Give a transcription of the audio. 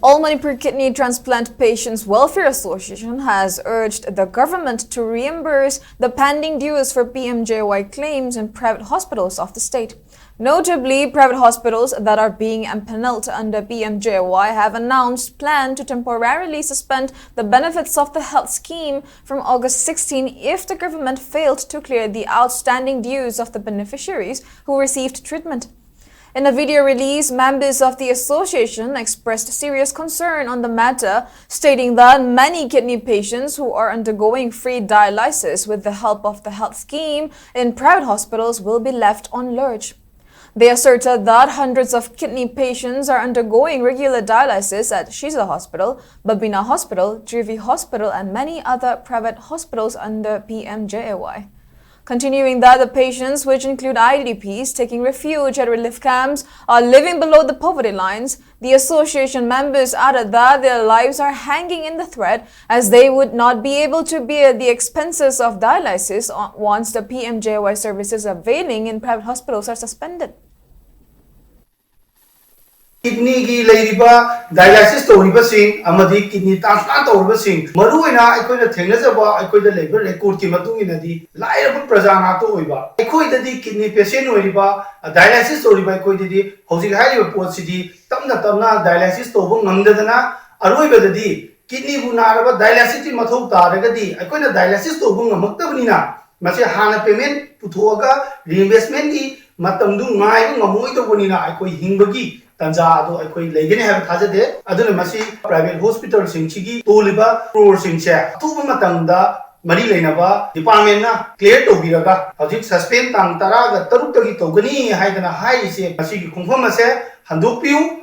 All Manipur Kidney Transplant Patients Welfare Association has urged the government to reimburse the pending dues for Pmjay claims in private hospitals of the state. Notably, private hospitals that are being empaneled under Pmjay have announced plan to temporarily suspend the benefits of the health scheme from August 16 if the government failed to clear the outstanding dues of the beneficiaries who received treatment. In a video release, members of the association expressed serious concern on the matter, stating that many kidney patients who are undergoing free dialysis with the help of the health scheme in private hospitals will be left on lurch. They asserted that hundreds of kidney patients are undergoing regular dialysis at Shiza Hospital, Babina Hospital, Trivi Hospital and many other private hospitals under Pmjay. Continuing that, the patients, which include IDPs taking refuge at relief camps, are living below the poverty lines. The association members added that their lives are hanging in the thread as they would not be able to bear the expenses of dialysis once the Pmjay services availing in private hospitals are suspended. Kidney ki leiriba dialysis toriba sing amadi kidney transplant toriba sing maruina aikoi da thengnajaba aikoi da labor record ki matung inadi lairaba praja na to oiba aikoi da di kidney patient oiriba dialysis toriba aikoi di hojik haiba pot sidi tamna dialysis tobo ngamdadana aroiba da di kidney bu naraba dialysis ti mathau taraga di aikoi na dialysis tobo ngamaktabnina mase hana payment puthoga reimbursement ki matamdu ngai ngamoi to bonina aikoi hingbagi Tanjado aikoi legene have thajade aduna masi private hospital singchigi toliba crore singche tuba matangda mari leinaba department na clear to biraga hojik suspend tang tara ga taruk tagi togani haidana hai se masi ki khongpham ase handok piu